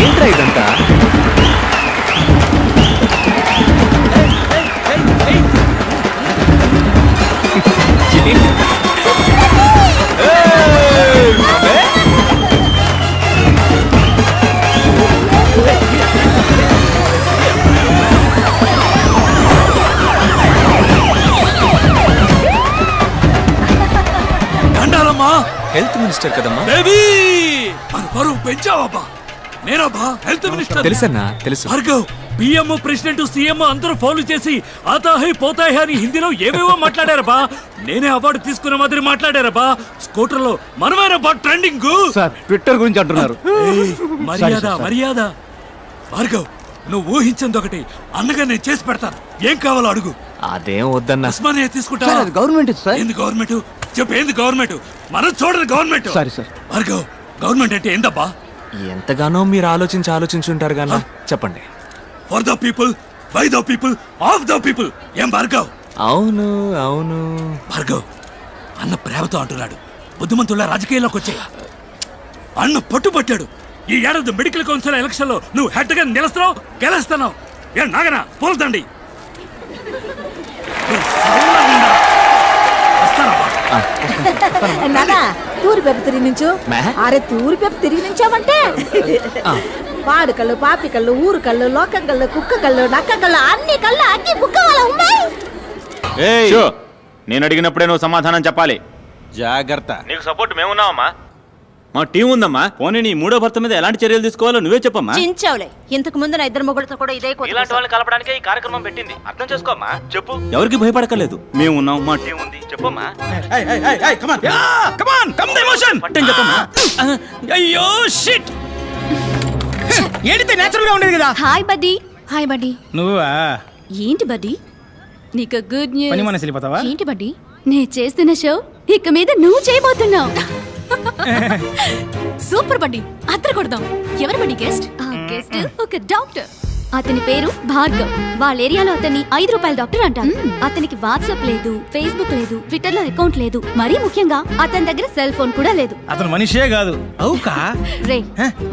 ఏంట్రా ఇదంతా? Health minister కదమ్మా. బరువు పెంచావబ్బా. నేనబ్బా హెల్త్ మినిస్టర్. తెలుసన్నా, తెలుసు. భార్గవ్, పిఎం, ప్రెసిడెంట్, సీఎం అందరూ ఫౌలు చేసి ఆతాహై పోతాయి అని హిందీలో ఏవేవో మాట్లాడారబ్బా. నేనే అవార్డు తీసుకున్న మాదిరి మాట్లాడారబ్బా. స్కూటర్ లో మనమేనబ్బా ట్రెండింగ్. సార్ ట్విట్టర్ గురించి అంటున్నారు. మర్యాద మర్యాద. భార్గవ్, నువ్వు ఊహించింది ఒకటి, అన్నగా నేను చేసి పెడతాను. ఏం కావాలో అడుగు. అదేం వద్దన్నా. ఉస్మానియా తీసుకుంటా. Government sir. ఏంది గవర్నమెంట్? చెప్పు, ఏంది గవర్నమెంట్? మనం చూడదు government. Sorry sir. Bhargav, government అంటే ఏందబ్బా? ఎంతగానో మీరు ఆలోచించుంటారు గానా. చెప్పండి. For the people, by the people, of the people. ఏం భార్గవ్? అవును అవును. భార్గవ్, అన్న ప్రేమతో అంటున్నాడు. బుద్ధిమంతుల రాజకీయాల్లోకి వచ్చే అన్న పట్టుపట్టాడు. ఈ ఏడాది మెడికల్ కౌన్సిల్ ఎలక్షన్ లో నువ్వు హెడ్ గా నిలుస్తున్నావు, గెలుస్తున్నావు. ఏ నాగనా పోల్దండి. నానా తూరి పెప్ప తిరిగి నుంచు. అరే తూరి పెప్ప తిరిగి నుంచావంటే పాడు కళ్ళు, పాపి కళ్ళు, ఊరు కళ్ళు, లోకం కళ్ళు, కుక్క కళ్ళు, నక్క కళ్ళు, అన్ని కళ్ళు అన్ని బుక్క వాళ్ళ ఉన్నాయి. నేను అడిగినప్పుడే నువ్వు సమాధానం చెప్పాలి. జాగ్రత్త. నీకు సపోర్ట్ మేమున్నావమ్మా. మా టీం ఉందమ్మా. పోనీ నీ మూడో భర్త మీద ఎలాంటి చర్యలు తీసుకోవాలో నువ్వే చెప్పమ్మా. చించావులే. ఇంతకు ముందు నా ఇద్దరు మొగుడుతో కూడా ఇదే ఇలాంటి వాళ్ళని కలపడానికి ఈ కార్యక్రమం పెట్టింది. అర్థం చేసుకోమ్మా. చెప్పు. ఎవరికి భయపడకలేదు. మేము ఉన్నాం, మా టీం ఉంది. చెప్పమ్మా. అయ్యో షిట్. ఏడితే నేచురల్ గా ఉండేది కదా. Hi buddy. Hi buddy. నువ్వా? ఏంటి బడ్డీ, నీకు గుడ్ న్యూస్. పని మనసు వెళ్ళిపోతావా? ఏంటి బడ్డీ, నేను చేస్తున్న షో ఇక మీద నువ్వు చేయబోతున్నావు. సూపర్ బడ్డీ, అద్దరు కొడదాం. ఎవరు బడ్డీ గెస్ట్? గెస్ట్ ఒక డాక్టర్. అతని పేరు భార్గవ్. వాళ్ళ ఏరియాలో అతన్ని 5 రూపాయల డాక్టర్ అంటారు. అతనికి వాట్సాప్ లేదు, ఫేస్బుక్ లేదు, ట్విట్టర్ లో అకౌంట్ లేదు. మరీ ముఖ్యంగా అతని దగ్గర సెల్ ఫోన్ కూడా లేదు. అతను మనిషే కాదు. అవుకా రే,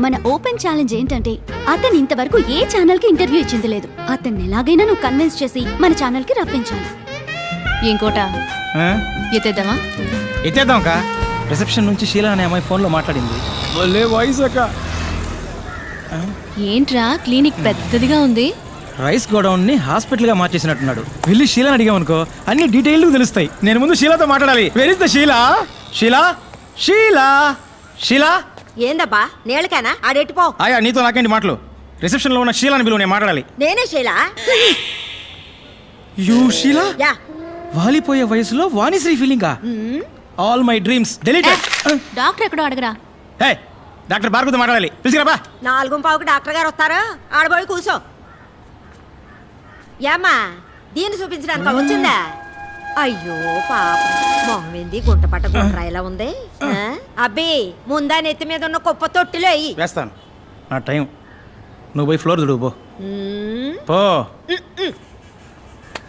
మన ఓపెన్ ఛాలెంజ్ ఏంటంటే అతను ఇంతవరకు ఏ ఛానల్ కి ఇంటర్వ్యూ ఇచ్చింది లేదు. అతన్ని ఎలాగైనా నువ్వు కన్విన్స్ చేసి మన ఛానల్ కి రప్పించాలి. ఇంకోట ఎత్తేద్దామా? ఎత్తేద్దాం కా. రిసెప్షన్ నుంచి షీలా అనే అమ్మాయి ఫోన్ లో మాట్లాడింది. వాయిస్ అక్క. ఏంట్రా క్లినిక్ పెద్దదిగా ఉంది. రైస్ గోడౌన్ ని హాస్పిటల్ గా మార్చేసినట్టున్నాడు. వెళ్ళి షీలాని అడిగామనుకో అన్ని డీటెయిల్ తెలుస్తాయి. నేను ముందు షీలాతో మాట్లాడాలి. Where is the Sheela? Sheela Sheela Sheela. ఏందబ్బా నేలకేనా ఆడెట్టిపో. ఆయా నీతో నాకేంటి మాటలు? రిసెప్షన్ లో ఉన్న షీలాని బిలువ, నేను మాట్లాడాలి. నేనే శైలా. యూ షీలా? యా. వాలిపోయే వయసులో వాణిశ్రీ ఫీలింగా? All my dreams deleted. Doctor ఎక్కడో అడగరా. హే, డాక్టర్ భార్గవతో మాట్లాడాలి. పిలిచిరాబా. 4:15కి డాక్టర్ గారు వస్తారు. ఆడబోయి కూర్చో. ఏమ్మా దీన్ని చూపించడానికి వచ్చిందా? అయ్యో పాప, మొహమేంది గుంట పట్ట గుంట్రా ఇలా ఉంది. అబ్బి ముందా నెత్తి మీద ఉన్న కుప్ప తొట్టిలో అయ్యి వేస్తాను. నా టైం. నువ్వు పోయి ఫ్లోర్ దుడువు పో.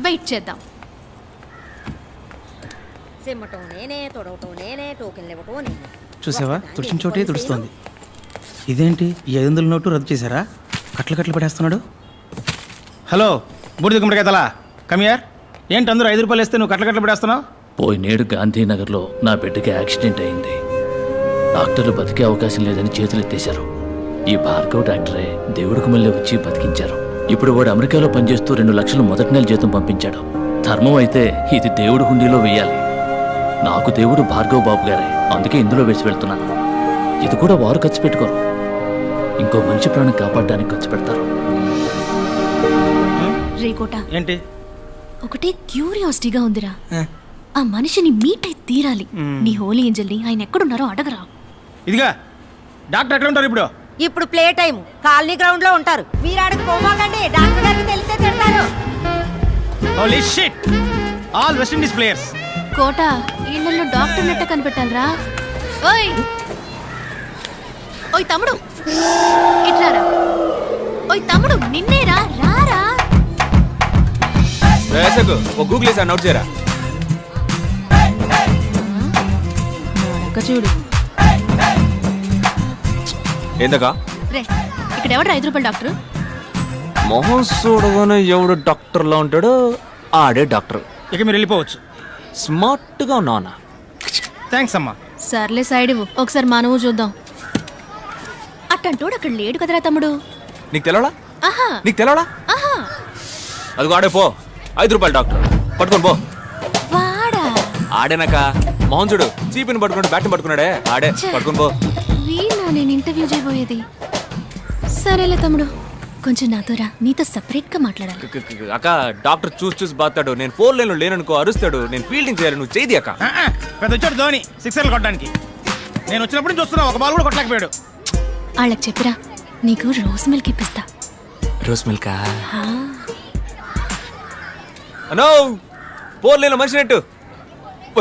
వెయిట్ చేద్దాం. సిమ్మటం నేనే, తొడవటం నేనే, టోకెన్లు ఇవ్వటం నేనే. చూసావా, తుడిచిన చోటే తుడుస్తోంది. ఇదేంటి ఈ 500 నోటు రద్దు చేశారా? కట్లు పడేస్తున్నాడు. హలో బూడిద గుమ్మడికాయ తలా, కమియార్. ఏంటి అందరూ 5 రూపాయలు వేస్తే నువ్వు కట్లు పడేస్తున్నావు? పోయినేడు గాంధీనగర్లో నా బిడ్డకి యాక్సిడెంట్ అయింది. డాక్టర్లు బతికే అవకాశం లేదని చేతులు ఎత్తేశారు. ఈ భార్గవ్ డాక్టరే దేవుడికి మళ్ళీ వచ్చి బతికించారు. ఇప్పుడు వాడు అమెరికాలో పనిచేస్తూ 2 లక్షలు మొదటి నెల జీతం పంపించాడు. ధర్మం అయితే ఇది దేవుడి హుండీలో వేయాలి. నాకు దేవుడు భార్గవ్ బాబు గారే, అందుకే ఇందులో వేసి వెళ్తున్నాను. ఇది కూడా వారు ఖర్చు పెట్టుకోరు, ఇంకో మంచి ప్రాణం కాపాడడానికి ఖర్చు పెడతారు. రేకోట, ఏంటి ఒకటే క్యూరియాసిటీగా ఉందిరా. ఆ మనిషిని మీట్ అయి తీరాలి. నీ హోలీ ఏంజల్ని ఆయన ఎక్కడున్నారో అడగరా. ఇదిగా డాక్టర్ ఎక్కడ ఉంటారు ఇప్పుడు? ఇప్పుడు ప్లే టైం కాలనీ గ్రౌండ్ లో ఉంటారు. మీరు ఆడకు పోమాకండి, డాక్టర్ గారికి తెలిస్తే తిడతారు. Holy shit, all West Indies players. కోట, ఇళ్ళల్లో డాక్టర్ నెట్ట కనిపెట్టాలరా. ఓయ్ ఓయ్ తమ్ముడు, ఇట్లారా. ఓయ్ తమ్ముడు, నిన్నేరా, రారా. గూగుల్ వేసి నోట్ చేయరా. చూడు ఏందకా రే ఇక్కడ ఎవడు 5 రూపాయల డాక్టర్? మొహం చూడగానే ఎవడు డాక్టర్లో ఉంటాడో ఆడే డాక్టర్. ఇక మీరు వెళ్ళిపోవచ్చు. స్మార్ట్గా ఉన్నావునా? థ్యాంక్స్ అమ్మా. సర్లే సైడ్ ఇవ్వు, ఒకసారి మనము చూద్దాం. అట్టంటోడు అక్కడ లేడు కదరా తమ్ముడు. నీకు తెలవడా? ఆహా నీకు తెలవడా? ఆహా అదిగో ఆడే పో, 5 రూపాయల డాక్టర్ పట్టుకొని పో. వాడా ఆడేనాక మొహం చూడు, చీపిని పట్టుకున్నాడు, బ్యాట్ని పట్టుకున్నాడే, ఆడే పట్టుకొని పో. వీళ్ళ నేను ఇంటర్వ్యూ చేయబోయేది. సరేలే తమ్ముడు, కొంచెం నాతో రా, నీతో సెపరేట్ గా మాట్లాడాలి. అక్క డాక్టర్ చూసి బాతాడు, నేను 4 లైన్లో లేననుకో అరుస్తాడు, నేను ఫీల్డింగ్ చేయాలి, నువ్వు చేయి అక్క. పెద్ద వచ్చాడు ధోని 6 కొట్టడానికి. నేను వచ్చినప్పుడు నుంచి చూస్తున్నా, ఒక బాల్ కూడా కొట్టలేకపోయాడు. వాళ్ళకి చెప్పిరా, నీకు రోజ్ మిల్క్ ఇప్పిస్తా. రోజ్ మిల్కా? అనో 4 లైన్లో మనిషి నెట్టు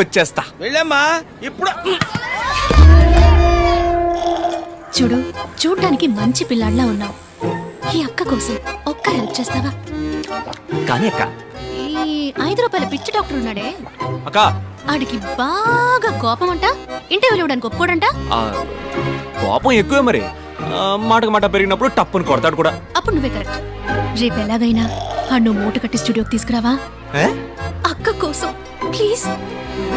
వచ్చేస్తా. వెళ్ళమ్మా ఇప్పుడు. చూడు, చూడ్డానికి మంచి పిల్లాడిలా ఉన్నావు. ఈ అక్క కోసం ఒక్క హెల్ప్ చేస్తావా? కానీ అక్క, ఈ 5 రూపాయల పిచ్చి డాక్టర్ ఉన్నాడే, అక్క ఆడికి బాగా కోపం అంట, ఇంటర్వ్యూలు ఇవ్వడానికి ఒప్పుకోడంట. ఆ, కోపం ఎక్కువే మరి. మాటకు మాట పెరిగినప్పుడు టప్పుని కొడతాడు కూడా. అప్పుడు నువ్వే కరెక్ట్. రేపు ఎలాగైనా నువ్వు మూట కట్టి స్టూడియోకి తీసుకురావా? ఏ? అక్క కోసం ప్లీజ్.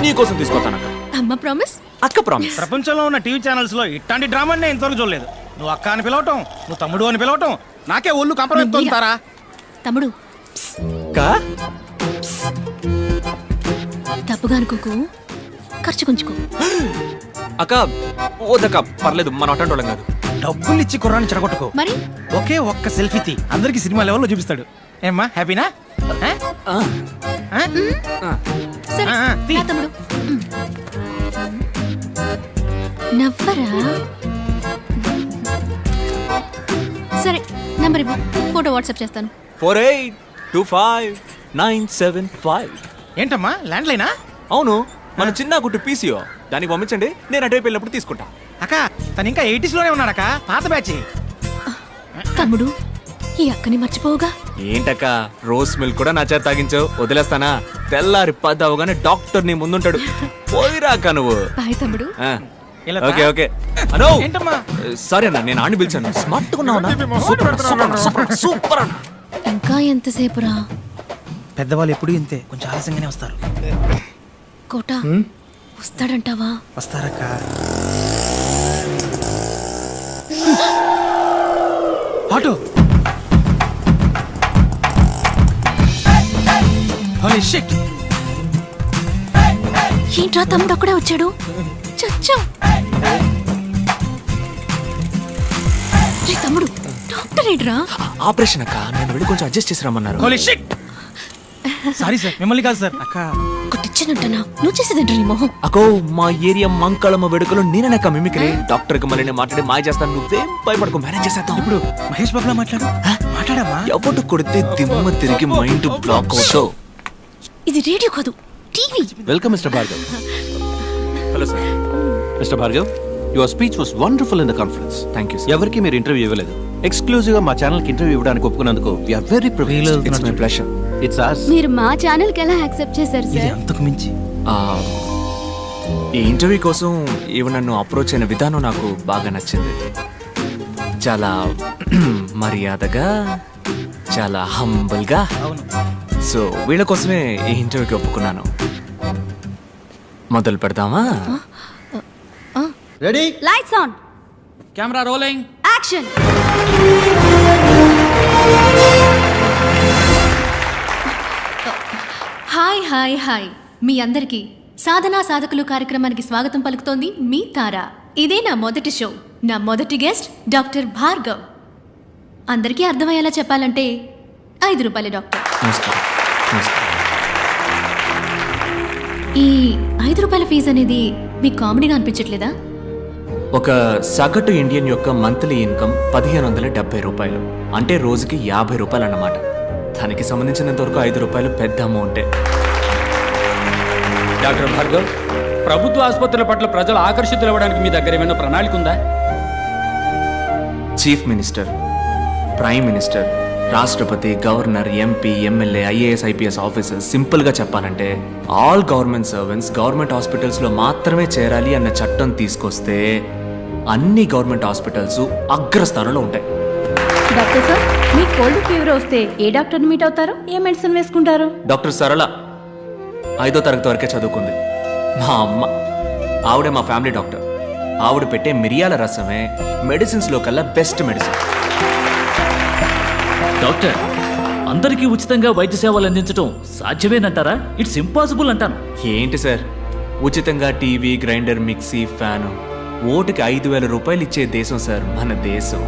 నీ కోసం తీసుకొస్తానక్క. అమ్మ ప్రామిస్. అక్క ప్రామిస్. ప్రపంచంలో ఉన్న టీవీ ఛానల్స్ లో ఇట్లాంటి డ్రామాని నేను ఇంతవరకు చూడలేదు. నువ్వు అక్క అని పిలవటం, నువ్వు తమ్ముడు అని పిలవటం, నాకే ఒళ్ళు కంపరం తోలుతారా? తమ్ముడు అక్క తప్పుగా అనుకోకు, ఖర్చు కొంచుకో. అక్క ఓదక్క పర్లేదు, మనం అటెండ్ వాళ్ళం కాదు. డబ్బులు ఇచ్చి కుర్రాన్ని చెడగొట్టుకో. మరి ఒకే ఒక్క సెల్ఫీ తీ, అందరికి సినిమా లెవెల్లో చూపిస్తాడు. ఏమ్మా హ్యాపీనా? ఆ, సరే తీ. రా తమ్ముడు. నవ్వరా? సరే నంబర్ ఇవ్వు, ఫోటో వాట్సాప్ చేస్తాను. 48259755. ఏంటమ్మా ల్యాండ్ లైనా? అవును, మన చిన్న గుట్టు పీసీఓ, దానికి పంపించండి, నేను అటువైపు వెళ్ళినప్పుడు తీసుకుంటా. అక్క తను ఇంకా 80s లోనే ఉన్నాడక్క, పాత బ్యాచ్. తమ్ముడు, ఈ అక్కని మర్చిపోవుగా. ఏంటక్క రోజ్ మిల్క్ కూడా నా చేత తాగించావు, వదిలేస్తానా? తెల్లారి 10 అవగానే డాక్టర్ నీ ముందుంటాడు, పోయిరాక నువ్వు. బాయ్ తమ్ముడు. ఆ, ఇలా ఓకే ఓకే. అనో ఏంటమ్మా? సరే అన్న, నేను ఆడిని పిలిచాను. స్మార్ట్ గా ఉన్నావు, సూపర్ అన్న. ఇంకా ఎంతసేపు రా? పెద్దవాళ్ళు ఎప్పుడు ఇంతే, కొంచెం ఆలస్యంగానే వస్తారు. కోట వస్తాడంటావా? వస్తారక్క. ఆటో. Holy shit. ఏంట్రా తమ్ముడు అక్కడే వచ్చాడు? చచ్చా. రే తమ్ముడు, డాక్టర్ ఏంట్రా? ఆపరేషన్ అక్క, నేను వెళ్ళి కొంచెం అడ్జస్ట్ చేసి రమ్మన్నారు. Holy shit. సారీ సార్, మిమ్మల్ని కాదు సార్. అక్క కొట్టిచ్చానంటనా? నువ్వు చేసేదంట నీ మొహం. అకో మా ఏరియా మంకళమ్మ వేడుకలో నేననక్క మిమిక్రీ. డాక్టర్ కి మళ్ళీ నేను మాట్లాడి మాయ చేస్తాను, నువ్వేం భయపడకు, మేనేజ్ చేసేద్దాం. ఇప్పుడు మహేష్ బాబులా మాట్లాడు. మాట్లాడమ్మా. ఎవడు కొడితే దిమ్మ తిరిగి మైండ్ బ్లాక్ అవుతావు. ఇది రేడియో కాదు, TV. Welcome, Mr. Bhargav. Hello sir. Mr. Bhargav, your speech was wonderful in the conference. Thank you. ఎవరికి మీరు ఇంటర్వ్యూ ఇవ్వలేదు. ఎక్స్క్లూజివ్ గా మా ఛానల్ కి ఇంటర్వ్యూ ఇవ్వడానికి ఒప్పుకున్నందుకు we are very privileged. It's my pleasure. It's us. మీరు మా ఛానల్ కి ఎలా యాక్సెప్ట్ చేశారు ఇది సార్? అంతకు మించి. ఈ ఇంటర్వ్యూ కోసం ఈవెన్ నన్ను అప్రోచ్ అయిన విధానం నాకు బాగా నచ్చింది. చాలా మర్యాదగా, చాలా హంబుల్గా. అవును. సో వీళ్ళ కోసమే ఈ ఇంటర్వ్యూకి ఒప్పుకున్నాను. మొదలు పెడదామా? Ready? Lights on, camera rolling, action. Hi hi hi, మీ అందరికీ సాధనా సాధకులు కార్యక్రమానికి స్వాగతం పలుకుతోంది మీ తార. ఇదే నా మొదటి షో. నా మొదటి గెస్ట్ డాక్టర్ భార్గవ్. అందరికీ అర్థమయ్యేలా చెప్పాలంటే 5 రూపాయల డాక్టర్. నమస్కారం. నమస్కారం. ఈ 5 రూపాయల ఫీజు అనేది మీకు కామెడీగా అనిపించట్లేదా? ఒక సగటు ఇండియన్ యొక్క మంత్లీ ఇన్కమ్ 1570 రూపాయలు, అంటే రోజుకి 50 రూపాయలు అన్నమాట. దానికి సంబంధించినంత వరకు 5 రూపాయలు పెద్ద అమౌంటే. డాక్టర్ భార్గవ్, ప్రభుత్వ ఆసుపత్రుల పట్ల ప్రజలు ఆకర్షితులు అవ్వడానికి మీ దగ్గర ఏమైనా ప్రణాళిక ఉందా? చీఫ్ మినిస్టర్, ప్రైమ్ మినిస్టర్, రాష్ట్రపతి, governor, MP, MLA, IAS, IPS officers, సింపుల్గా చెప్పాలంటే ఆల్ గవర్నమెంట్ సర్వెంట్స్ గవర్నమెంట్ హాస్పిటల్స్లో మాత్రమే చేరాలి అన్న చట్టం తీసుకొస్తే అన్ని గవర్నమెంట్ హాస్పిటల్స్ అగ్రస్థానంలో ఉంటాయి. డాక్టర్ సార్, మీ కోల్డ్ ఫీవర్ వస్తే ఏ డాక్టర్ని మీట్ అవుతారు? ఏ మెడిసిన్ వేసుకుంటారు? డాక్టర్ సరళ 5వ తరగతి వరకే చదువుకుంది. మా అమ్మ, ఆవిడే మా ఫ్యామిలీ డాక్టర్. ఆవిడ పెట్టే మిరియాల రసమే మెడిసిన్స్లో కల్లా బెస్ట్ మెడిసిన్. డాక్టర్, అందరికీ ఉచితంగా వైద్య సేవలు అందించడం సాధ్యమేనంటారా? ఇట్స్ ఇంపాసిబుల్ అంటాను. ఏంటి సార్, ఉచితంగా టీవీ, గ్రైండర్, మిక్సీ, ఫ్యాను ఓటుకి 5,000 రూపాయలు ఇచ్చే దేశం సార్ మన దేశం.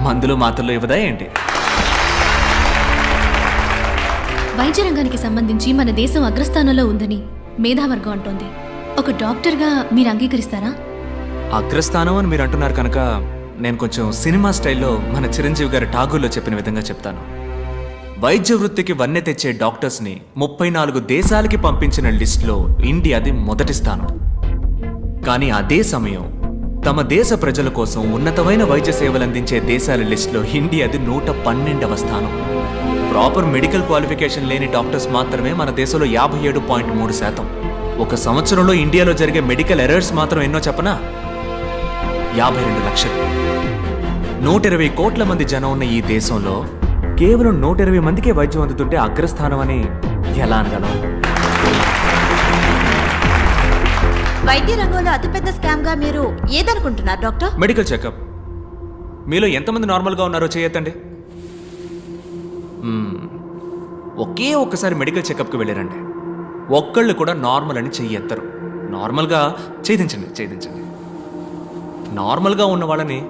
మందులు మాత్రలు ఇవ్వదా ఏంటి? వైద్య రంగానికి సంబంధించి మన దేశం అగ్రస్థానంలో ఉందని మేధావర్గం అంటోంది. ఒక డాక్టర్గా మీరు అంగీకరిస్తారా? అగ్రస్థానం అని మీరు అంటున్నారు కనుక నేను కొంచెం సినిమా స్టైల్లో మన చిరంజీవి గారి ఠాగూర్లో చెప్పిన విధంగా చెప్తాను. వైద్య వృత్తికి వన్నె తెచ్చే డాక్టర్స్ని 34 దేశాలకి పంపించిన లిస్టులో ఇండియాది మొదటి స్థానం. కానీ అదే సమయం తమ దేశ ప్రజల కోసం ఉన్నతమైన వైద్య సేవలు అందించే దేశాల లిస్టులో ఇండియాది 112వ స్థానం. ప్రాపర్ మెడికల్ క్వాలిఫికేషన్ లేని డాక్టర్స్ మాత్రమే మన దేశంలో 57.3%. ఒక సంవత్సరంలో ఇండియాలో జరిగే మెడికల్ ఎర్రర్స్ మాత్రం ఎన్నో చెప్పనా? 52 లక్షలు. 120 కోట్ల మంది జనం ఉన్న ఈ దేశంలో కేవలం 120 మందికే వైద్యం అందుతుంటే అగ్రస్థానం అని ఎలా అనగలం? వైద్య రంగంలో అతిపెద్ద స్కామ్ గా మీరు ఏదనుకుంటున్నారు డాక్టర్? Medical checkup. మీలో ఎంతమంది నార్మల్గా ఉన్నారో చేయొద్దండి. ఒకే ఒక్కసారి మెడికల్ చెకప్కి వెళ్ళారండి, ఒక్కళ్ళు కూడా నార్మల్ అని చెయ్యెత్తరు. నార్మల్గా ఛేదించండి. నార్మల్గా ఉన్న వాళ్ళని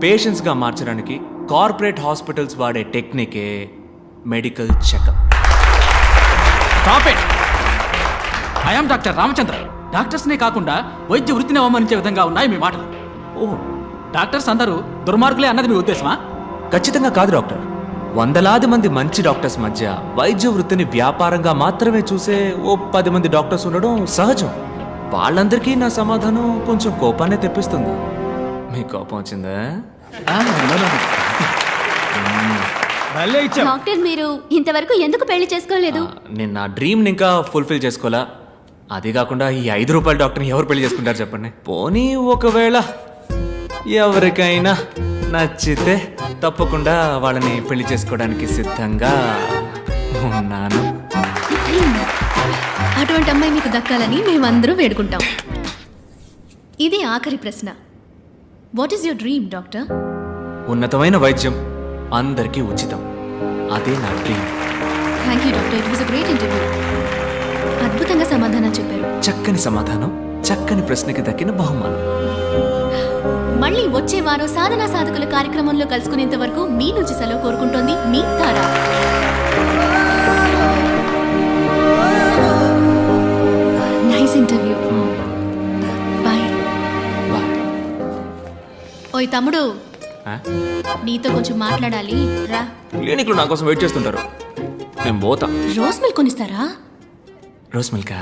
పేషెంట్స్గా మార్చడానికి కార్పొరేట్ హాస్పిటల్స్ వాడే టెక్నికే medical checkup. Stop it. I am doctor Ramachandra. డాక్టర్స్నే కాకుండా వైద్య వృత్తిని అవమానించే విధంగా ఉన్నాయి మీ మాటలు. ఓ, డాక్టర్స్ అందరూ దుర్మార్గులే అన్నది మీ ఉద్దేశమా? ఖచ్చితంగా కాదు డాక్టర్. వందలాది మంది మంచి డాక్టర్స్ మధ్య వైద్య వృత్తిని వ్యాపారంగా మాత్రమే చూసే ఓ 10 మంది డాక్టర్స్ ఉండడం సహజం. వాళ్ళందరికీ నా సమాధానం కొంచెం కోపాన్ని తెప్పిస్తుంది. మీ కోపం వచ్చిందా? భలే ఇచ్చావు. డాక్టర్, మీరు ఇంతవరకు ఎందుకు పెళ్లి చేసుకోలేదు? నేను నా డ్రీమ్ని ఇంకా ఫుల్ఫిల్ చేసుకోవాలా. అది కాకుండా ఈ 5 రూపాయల డాక్టర్ని ఎవరు పెళ్లి చేసుకుంటారు చెప్పండి? పోనీ ఒకవేళ ఎవరికైనా నచ్చితే తప్పకుండా వాళ్ళని పెళ్లి చేసుకోవడానికి సిద్ధంగా ఉన్నాను. అటువంటి అమ్మాయి మీకు దక్కాలని మేమందరూ వేడుకుంటాం. ఇది ఆఖరి ప్రశ్న. What is your dream doctor? ఉన్నతమైన వైద్యం అందరికీ ఉచితం. అదే నా dream. Thank you doctor, it was a great interview. అద్భుతంగా సమాధానం చెప్పారు. చక్కని సమాధానం, చక్కని ప్రశ్నకి దక్కిన బహుమానం. మళ్ళీ వచ్చే వారం సాధనా సాధకుల కార్యక్రమంలో కలుసుకునేంత వరకు మీ నుంచి సెలవు కోరుకుంటోంది మీ తారా. Nice interview. బాయ్. ఓయ్ తమ్ముడు, నీతో కొంచెం మాట్లాడాలి, రా. క్లినిక్లో నా కోసం వెయిట్ చేస్తుంటారు. నేను పోతా. రోజ్ మిల్క్ కొనిస్తారా? Rose milk